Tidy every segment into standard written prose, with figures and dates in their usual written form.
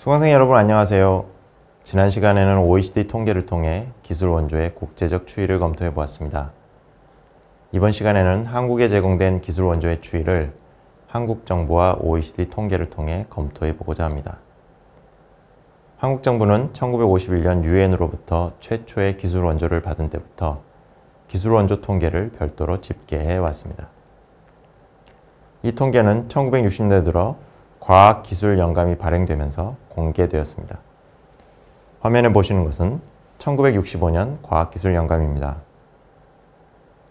수강생 여러분 안녕하세요. 지난 시간에는 OECD 통계를 통해 기술 원조의 국제적 추이를 검토해 보았습니다. 이번 시간에는 한국에 제공된 기술 원조의 추이를 한국 정부와 OECD 통계를 통해 검토해 보고자 합니다. 한국 정부는 1951년 유엔으로부터 최초의 기술 원조를 받은 때부터 기술 원조 통계를 별도로 집계해 왔습니다. 이 통계는 1960년대 들어 과학기술 영감이 발행되면서 공개되었습니다. 화면에 보시는 것은 1965년 과학기술 영감입니다.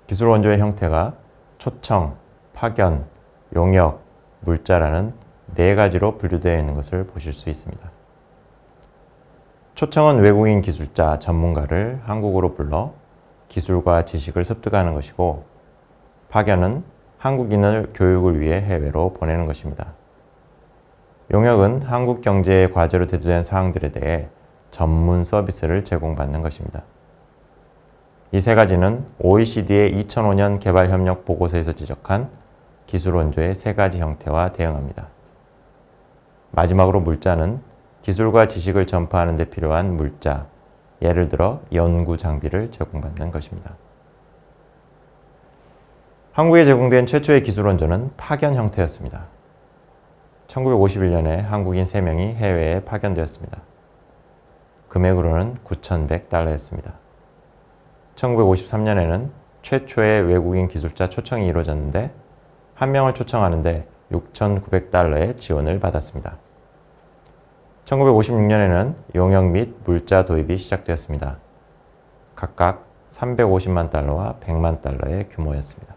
기술 원조의 형태가 초청, 파견, 용역, 물자라는 네 가지로 분류되어 있는 것을 보실 수 있습니다. 초청은 외국인 기술자, 전문가를 한국으로 불러 기술과 지식을 습득하는 것이고, 파견은 한국인을 교육을 위해 해외로 보내는 것입니다. 용역은 한국 경제의 과제로 대두된 사항들에 대해 전문 서비스를 제공받는 것입니다. 이 세 가지는 OECD의 2005년 개발협력 보고서에서 지적한 기술 원조의 세 가지 형태와 대응합니다. 마지막으로 물자는 기술과 지식을 전파하는 데 필요한 물자, 예를 들어 연구 장비를 제공받는 것입니다. 한국에 제공된 최초의 기술 원조는 파견 형태였습니다. 1951년에 한국인 3명이 해외에 파견되었습니다. 금액으로는 9,100달러였습니다. 1953년에는 최초의 외국인 기술자 초청이 이루어졌는데, 한 명을 초청하는데 6,900달러의 지원을 받았습니다. 1956년에는 용역 및 물자 도입이 시작되었습니다. 각각 350만 달러와 100만 달러의 규모였습니다.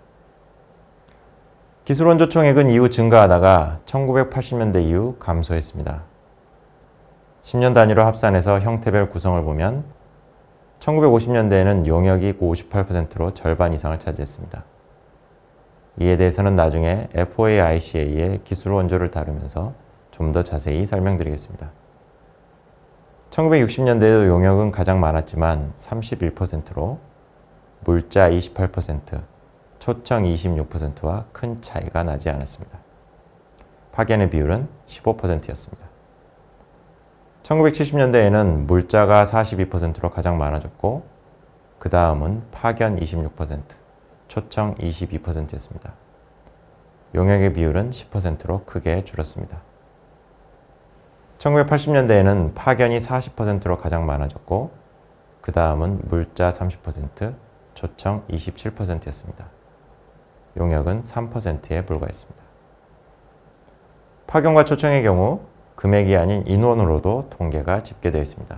기술 원조 총액은 이후 증가하다가 1980년대 이후 감소했습니다. 10년 단위로 합산해서 형태별 구성을 보면 1950년대에는 용역이 58%로 절반 이상을 차지했습니다. 이에 대해서는 나중에 FOAICA의 기술 원조를 다루면서 좀 더 자세히 설명드리겠습니다. 1960년대에도 용역은 가장 많았지만 31%로 물자 28%, 초청 26%와 큰 차이가 나지 않았습니다. 파견의 비율은 15%였습니다. 1970년대에는 물자가 42%로 가장 많아졌고, 그 다음은 파견 26%, 초청 22%였습니다. 용역의 비율은 10%로 크게 줄었습니다. 1980년대에는 파견이 40%로 가장 많아졌고, 그 다음은 물자 30%, 초청 27%였습니다. 용역은 3%에 불과했습니다. 파견과 초청의 경우 금액이 아닌 인원으로도 통계가 집계되어 있습니다.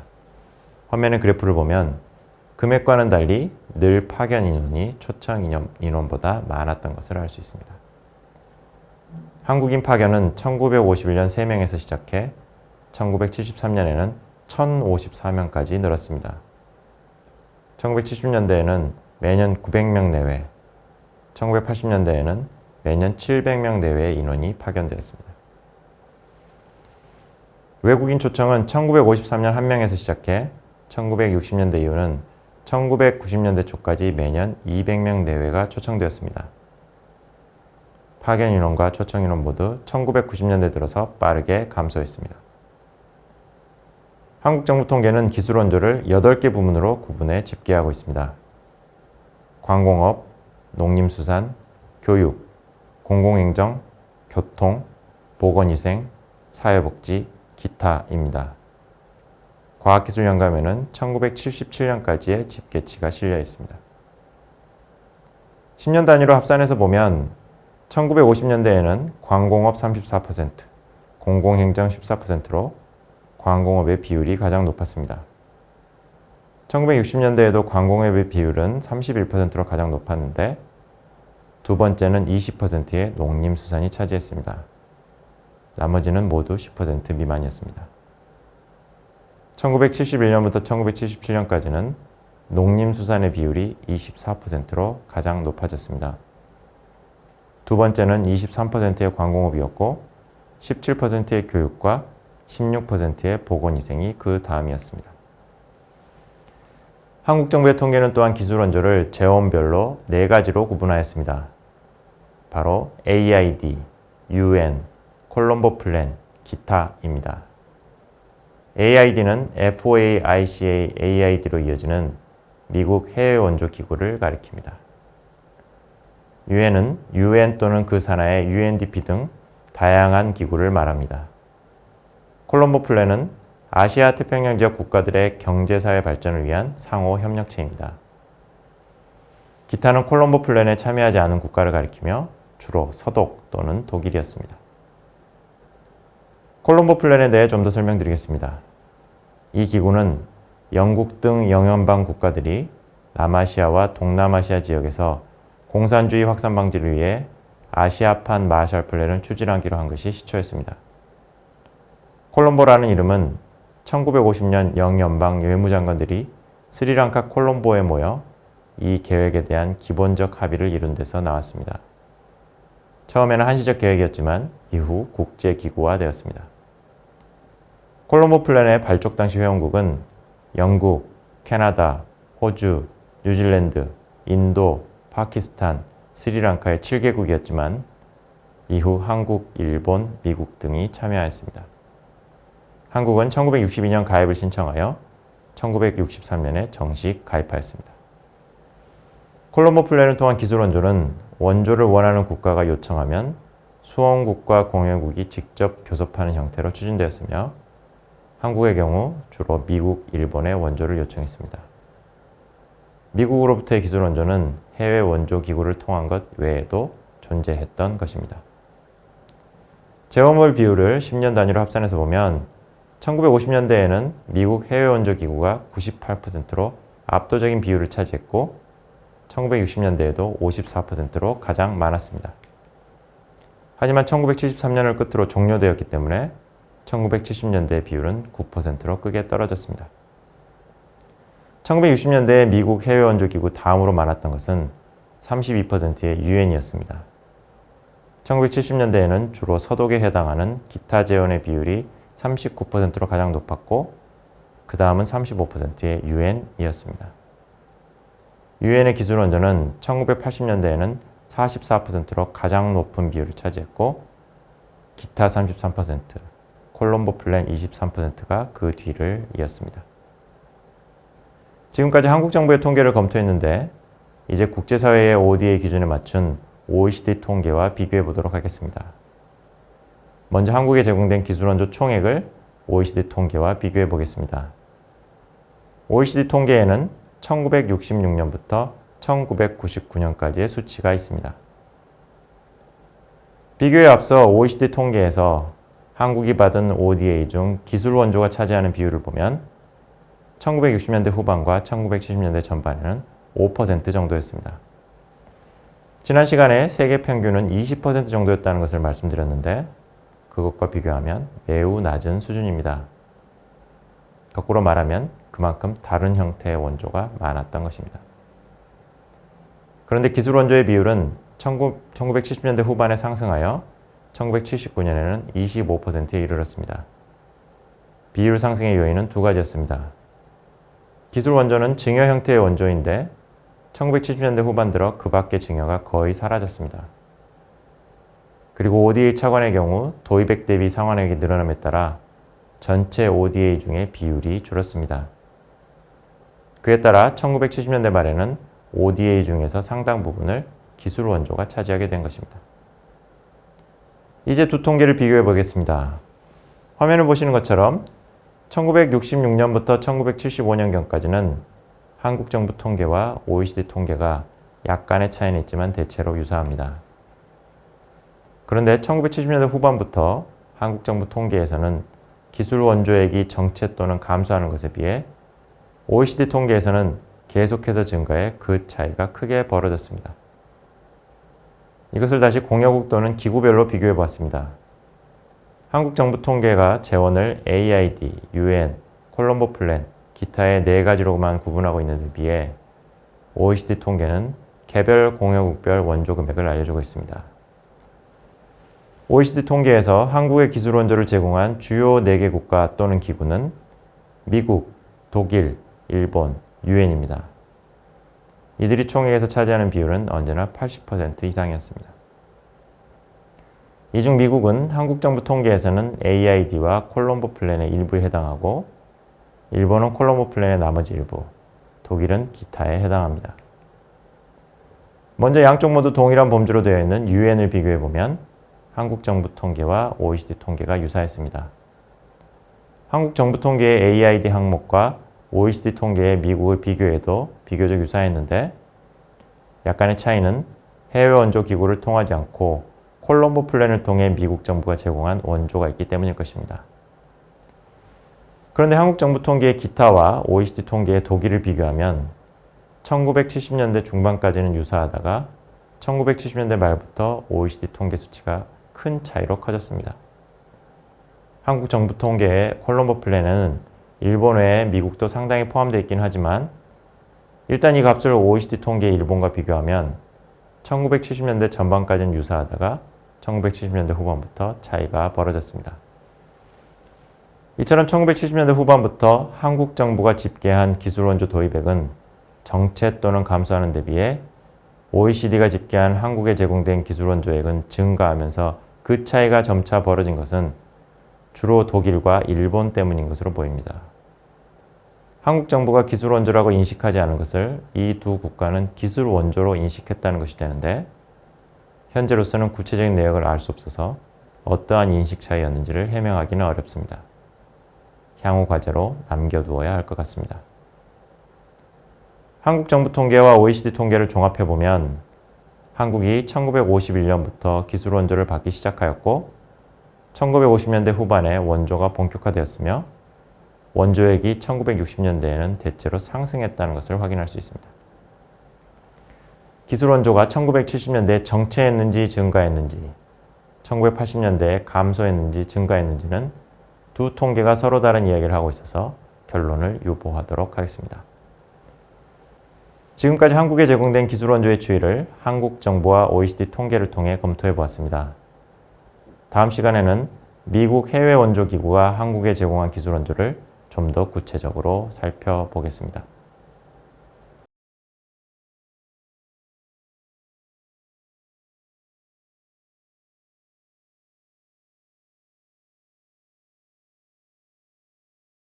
화면의 그래프를 보면 금액과는 달리 늘 파견 인원이 초청 인원보다 많았던 것을 알 수 있습니다. 한국인 파견은 1951년 3명에서 시작해 1973년에는 1054명까지 늘었습니다. 1970년대에는 매년 900명 내외, 1980년대에는 매년 700명 내외의 인원이 파견되었습니다. 외국인 초청은 1953년 1명에서 시작해 1960년대 이후는 1990년대 초까지 매년 200명 내외가 초청되었습니다. 파견 인원과 초청 인원 모두 1990년대 들어서 빠르게 감소했습니다. 한국 정부 통계는 기술 원조를 8개 부문으로 구분해 집계하고 있습니다. 관공업, 농림수산, 교육, 공공행정, 교통, 보건위생, 사회복지, 기타입니다. 과학기술 영감에는 1977년까지의 집계치가 실려 있습니다. 10년 단위로 합산해서 보면 1950년대에는 관공업 34%, 공공행정 14%로 관공업의 비율이 가장 높았습니다. 1960년대에도 관공업의 비율은 31%로 가장 높았는데, 두 번째는 20%의 농림수산이 차지했습니다. 나머지는 모두 10% 미만이었습니다. 1971년부터 1977년까지는 농림수산의 비율이 24%로 가장 높아졌습니다. 두 번째는 23%의 관공업이었고, 17%의 교육과 16%의 보건위생이 그 다음이었습니다. 한국 정부의 통계는 또한 기술 원조를 재원별로 4가지로 구분하였습니다. 바로 AID, UN, 콜롬보 플랜, 기타입니다. AID는 FOAICA AID로 이어지는 미국 해외 원조 기구를 가리킵니다. 유엔은 UN 또는 그 산하의 UNDP 등 다양한 기구를 말합니다. 콜롬보 플랜은 아시아 태평양 지역 국가들의 경제사회 발전을 위한 상호 협력체입니다. 기타는 콜롬보 플랜에 참여하지 않은 국가를 가리키며 주로 서독 또는 독일이었습니다. 콜롬보 플랜에 대해 좀 더 설명드리겠습니다. 이 기구는 영국 등 영연방 국가들이 남아시아와 동남아시아 지역에서 공산주의 확산 방지를 위해 아시아판 마샬 플랜을 추진하기로 한 것이 시초였습니다. 콜롬보라는 이름은 1950년 영연방 외무장관들이 스리랑카 콜롬보에 모여 이 계획에 대한 기본적 합의를 이룬 데서 나왔습니다. 처음에는 한시적 계획이었지만 이후 국제기구화되었습니다. 콜롬보 플랜의 발족 당시 회원국은 영국, 캐나다, 호주, 뉴질랜드, 인도, 파키스탄, 스리랑카의 7개국이었지만 이후 한국, 일본, 미국 등이 참여하였습니다. 한국은 1962년 가입을 신청하여 1963년에 정식 가입하였습니다. 콜롬보 플랜을 통한 기술 원조는 원조를 원하는 국가가 요청하면 수원국과 공여국이 직접 교섭하는 형태로 추진되었으며 한국의 경우 주로 미국, 일본의 원조를 요청했습니다. 미국으로부터의 기술 원조는 해외 원조 기구를 통한 것 외에도 존재했던 것입니다. 재원물 비율을 10년 단위로 합산해서 보면 1950년대에는 미국 해외 원조 기구가 98%로 압도적인 비율을 차지했고 1960년대에도 54%로 가장 많았습니다. 하지만 1973년을 끝으로 종료되었기 때문에 1970년대 비율은 9%로 크게 떨어졌습니다. 1960년대에 미국 해외 원조 기구 다음으로 많았던 것은 32%의 유엔이었습니다. 1970년대에는 주로 서독에 해당하는 기타 재원의 비율이 39%로 가장 높았고 그 다음은 35%의 유엔이었습니다. 유엔의 기술 원조는 1980년대에는 44%로 가장 높은 비율을 차지했고 기타 33%, 콜롬보 플랜 23%가 그 뒤를 이었습니다. 지금까지 한국 정부의 통계를 검토했는데 이제 국제사회의 ODA 기준에 맞춘 OECD 통계와 비교해 보도록 하겠습니다. 먼저 한국에 제공된 기술원조 총액을 OECD 통계와 비교해 보겠습니다. OECD 통계에는 1966년부터 1999년까지의 수치가 있습니다. 비교에 앞서 OECD 통계에서 한국이 받은 ODA 중 기술 원조가 차지하는 비율을 보면 1960년대 후반과 1970년대 전반에는 5% 정도였습니다. 지난 시간에 세계 평균은 20% 정도였다는 것을 말씀드렸는데 그것과 비교하면 매우 낮은 수준입니다. 거꾸로 말하면 그만큼 다른 형태의 원조가 많았던 것입니다. 그런데 기술 원조의 비율은 1970년대 후반에 상승하여 1979년에는 25%에 이르렀습니다. 비율 상승의 요인은 두 가지였습니다. 기술 원조는 증여 형태의 원조인데 1970년대 후반 들어 그 밖의 증여가 거의 사라졌습니다. 그리고 ODA 차관의 경우 도입액 대비 상환액이 늘어남에 따라 전체 ODA 중의 비율이 줄었습니다. 그에 따라 1970년대 말에는 ODA 중에서 상당 부분을 기술 원조가 차지하게 된 것입니다. 이제 두 통계를 비교해 보겠습니다. 화면을 보시는 것처럼 1966년부터 1975년경까지는 한국 정부 통계와 OECD 통계가 약간의 차이는 있지만 대체로 유사합니다. 그런데 1970년대 후반부터 한국 정부 통계에서는 기술 원조액이 정체 또는 감소하는 것에 비해 OECD 통계에서는 계속해서 증가해 그 차이가 크게 벌어졌습니다. 이것을 다시 공여국 또는 기구별로 비교해 보았습니다. 한국 정부 통계가 재원을 AID, UN, 콜롬보 플랜, 기타의 4가지로만 구분하고 있는 데 비해 OECD 통계는 개별 공여국별 원조 금액을 알려주고 있습니다. OECD 통계에서 한국의 기술 원조를 제공한 주요 4개 국가 또는 기구는 미국, 독일, 일본, 유엔입니다. 이들이 총액에서 차지하는 비율은 언제나 80% 이상이었습니다. 이 중 미국은 한국 정부 통계에서는 AID와 콜롬보 플랜의 일부에 해당하고 일본은 콜롬보 플랜의 나머지 일부, 독일은 기타에 해당합니다. 먼저 양쪽 모두 동일한 범주로 되어 있는 UN을 비교해보면 한국 정부 통계와 OECD 통계가 유사했습니다. 한국 정부 통계의 AID 항목과 OECD 통계의 미국을 비교해도 비교적 유사했는데 약간의 차이는 해외 원조 기구를 통하지 않고 콜롬보 플랜을 통해 미국 정부가 제공한 원조가 있기 때문일 것입니다. 그런데 한국 정부 통계의 기타와 OECD 통계의 독일을 비교하면 1970년대 중반까지는 유사하다가 1970년대 말부터 OECD 통계 수치가 큰 차이로 커졌습니다. 한국 정부 통계의 콜롬보 플랜은 일본 외에 미국도 상당히 포함되어 있긴 하지만 일단 이 값을 OECD 통계의 일본과 비교하면 1970년대 전반까지는 유사하다가 1970년대 후반부터 차이가 벌어졌습니다. 이처럼 1970년대 후반부터 한국 정부가 집계한 기술원조 도입액은 정체 또는 감소하는 데 비해 OECD가 집계한 한국에 제공된 기술원조액은 증가하면서 그 차이가 점차 벌어진 것은 주로 독일과 일본 때문인 것으로 보입니다. 한국 정부가 기술원조라고 인식하지 않은 것을 이 두 국가는 기술원조로 인식했다는 것이 되는데 현재로서는 구체적인 내역을 알 수 없어서 어떠한 인식 차이였는지를 해명하기는 어렵습니다. 향후 과제로 남겨두어야 할 것 같습니다. 한국 정부 통계와 OECD 통계를 종합해보면 한국이 1951년부터 기술원조를 받기 시작하였고 1950년대 후반에 원조가 본격화되었으며 원조액이 1960년대에는 대체로 상승했다는 것을 확인할 수 있습니다. 기술원조가 1970년대에 정체했는지 증가했는지 1980년대에 감소했는지 증가했는지는 두 통계가 서로 다른 이야기를 하고 있어서 결론을 유보하도록 하겠습니다. 지금까지 한국에 제공된 기술원조의 추이를 한국 정부와 OECD 통계를 통해 검토해 보았습니다. 다음 시간에는 미국 해외 원조 기구가 한국에 제공한 기술원조를 좀 더 구체적으로 살펴보겠습니다.